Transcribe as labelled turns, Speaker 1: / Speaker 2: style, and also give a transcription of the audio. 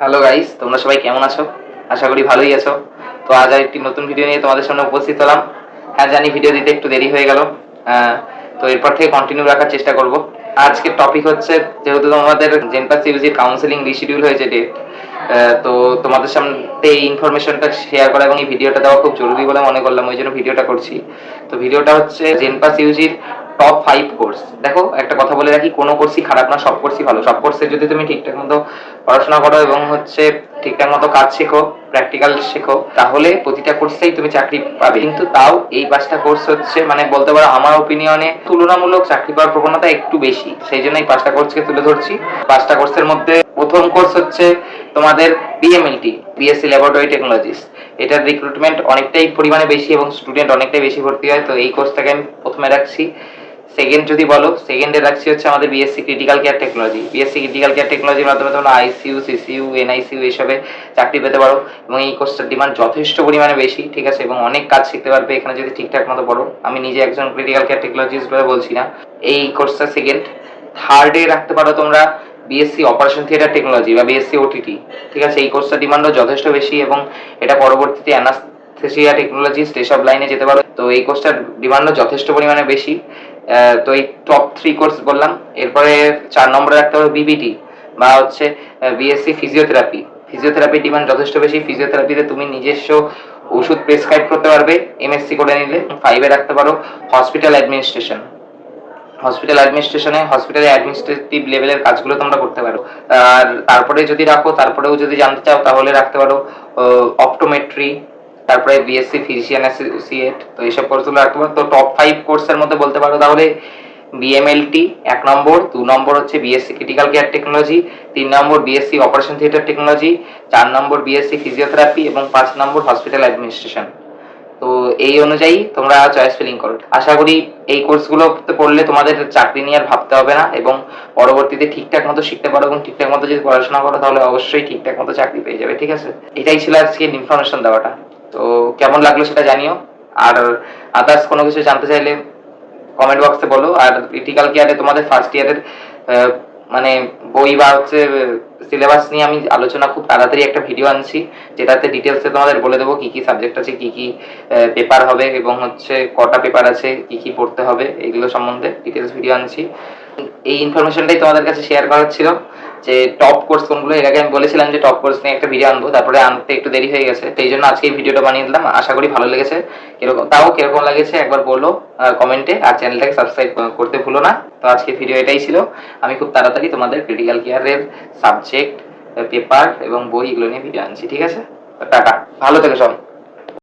Speaker 1: Hello guys, তোমরা সবাই কেমন আছো? আশা করি ভালোই আছো। তো আজ আর একটি নতুন ভিডিও নিয়ে তোমাদের সামনে উপস্থিত হলাম। হ্যাঁ, জানি ভিডিও দিতে একটু দেরি হয়ে গেল। তো এরপর থেকে কন্টিনিউ রাখার চেষ্টা করব। আজকের টপিক হচ্ছে, যেহেতু তোমাদের জেনপাস ইউজির কাউন্সেলিং রিশিডিউল হয়েছে ডেট, তো তোমাদের সামনে এই ইনফরমেশনটা শেয়ার করা এবং এই ভিডিওটা দেওয়া খুব জরুরি বলে মনে করলাম, ওই জন্য ভিডিওটা করছি। তো ভিডিওটা হচ্ছে জেনপাস ইউজির টপ 5 কোর্স। দেখো, একটা কথা বলে রাখি, কোনো কোর্সই খারাপ না, সব কোর্সই ভালো। সব কোর্সে যদি তুমি ঠিকঠাক মতো পড়াশোনা করো এবং হচ্ছে ঠিকঠাক মতো কাজ শেখো, প্র্যাকটিক্যাল শেখো, তাহলে প্রতিটা কোর্সেই তুমি চাকরি পাবে। কিন্তু তাও এই 5টা কোর্স হচ্ছে, মানে বলতে পারো আমার ওপিনিয়নে তুলনামূলক চাকরি পাওয়ার প্রবণতা একটু বেশি, সেই জন্য এই 5টা কোর্সকে তুলে ধরছি। 5টা কোর্সের মধ্যে প্রথম কোর্স হচ্ছে তোমাদের বিএমএলটি, বিএসসি ল্যাবরেটরি টেকনোলজিস। এটার রিক্রুটমেন্ট অনেকটাই পরিমাণে বেশি এবং স্টুডেন্ট অনেকটাই বেশি ভর্তি হয়, তো এই কোর্সটাকে আমি প্রথমে রাখছি। সেকেন্ড যদি বলো, সেকেন্ডে রাখছি হচ্ছে আমাদের BSc critical care technology. BSc critical care টেকনোলজির মাধ্যমে তোমরা আইসিইউ, সিসিইউ, এনআইসিইউ এসবে চাকরি পেতে পারো এবং এই কোর্সটার ডিমান্ড যথেষ্ট পরিমাণে বেশি, ঠিক আছে, এবং অনেক কাজ শিখতে পারবে এখানে যদি ঠিকঠাক মতো পড়ো। আমি নিজে একজন ক্রিটিক্যাল কেয়ার টেকনোলজিস্ট বলে বলছি না। এই কোর্সটা সেকেন্ড। থার্ডে রাখতে পারো তোমরা বিএসসি অপারেশন থিয়েটার টেকনোলজি বা বিএসসি ওটিটি, ঠিক আছে। এই কোর্সটার ডিমান্ডও যথেষ্ট বেশি এবং এটা পরবর্তীতে অ্যানাস্থেসিয়া টেকনোলজিস্ট এসব লাইনে যেতে পারো, তো এই কোর্সটার ডিমান্ডও যথেষ্ট পরিমাণে বেশি। তো এই টপ 3 কোর্স বললাম। এরপরে 4 নম্বরে রাখতে হবে বিবিটি বা হচ্ছে বিএসসি ফিজিওথেরাপি। ফিজিওথেরাপির ডিমান্ড যথেষ্ট বেশি। ফিজিওথেরাপিতে তুমি নিজস্ব ওষুধ প্রেসক্রাইব করতে পারবে এমএসসি করে নিলে। 5-এ রাখতে পারো হসপিটাল অ্যাডমিনিস্ট্রেশন। হসপিটাল অ্যাডমিনিস্ট্রেশনে হসপিটালে অ্যাডমিনিস্ট্রেটিভ লেভেলের কাজগুলো তোমরা করতে পারো। আর তারপরে যদি রাখো, তারপরেও যদি জানতে চাও তাহলে রাখতে পারো অপটোমেট্রি, তারপরে বিএসসি ফিজিশিয়ান অ্যাসোসিয়েট। তো এইসব কোর্সগুলো রাখতে পারো। তো টপ 5 কোর্সের মধ্যে বলতে পারো তাহলে বিএমএলটি 1 নম্বর, 2 নম্বর হচ্ছে বিএসসি ক্রিটিক্যাল কেয়ার টেকনোলজি, 3 নম্বর বিএসসি অপারেশন থিয়েটার টেকনোলজি, 4 নম্বর বিএসসি ফিজিওথেরাপি এবং 5 নম্বর হসপিটাল অ্যাডমিনিস্ট্রেশন। তো এই অনুযায়ী তোমরা চয়েস ফিলিং করো। আশা করি এই কোর্সগুলোতে পড়লে তোমাদের চাকরি নিয়ে আর ভাবতে হবে না এবং পরবর্তীতে ঠিকঠাক মতো শিখতে পারো এবং ঠিকঠাক মতো যদি পড়াশোনা করো তাহলে অবশ্যই ঠিকঠাক মতো চাকরি পেয়ে যাবে, ঠিক আছে। এটাই ছিল আজকে ইনফরমেশন দেওয়াটা। তো কেমন লাগলো সেটা জানিও। আর আদার্স কোনো কিছু জানতে চাইলে কমেন্ট বক্সে বলো। আর ক্রিটিক্যাল কেয়ারে তোমাদের ফার্স্ট ইয়ারের মানে বই বা হচ্ছে সিলেবাস নিয়ে আমি আলোচনা খুব তাড়াতাড়ি একটা ভিডিও আনছি, যেটাতে ডিটেলসে তোমাদের বলে দেবো কি কি সাবজেক্ট আছে, কি কি পেপার হবে এবং হচ্ছে কটা পেপার আছে, কি কি পড়তে হবে, এগুলো সম্বন্ধে ডিটেলস ভিডিও আনছি। এই ইনফরমেশনটাই তোমাদের কাছে শেয়ার করার ছিল যে টপ কোর্স কোনগুলো। এর আগে আমি বলেছিলাম যে টপ কোর্স নিয়ে একটা ভিডিও আনবো, তারপরে আনতে একটু দেরি হয়ে গেছে, সেই জন্য আজকে এই ভিডিওটা বানিয়ে দিলাম। আশা করি ভালো লেগেছে। কিরকম লাগেছে একবার বলো কমেন্টে, আর চ্যানেলটাকে সাবস্ক্রাইব করতে ভুলো না। তো আজকে ভিডিও এটাই ছিল। আমি খুব তাড়াতাড়ি তোমাদের ক্রিটিক্যাল কেয়ারের সাবজেক্ট, পেপার এবং বই এগুলো নিয়ে ভিডিও আনছি, ঠিক আছে। টাটা, ভালো থেকো সব।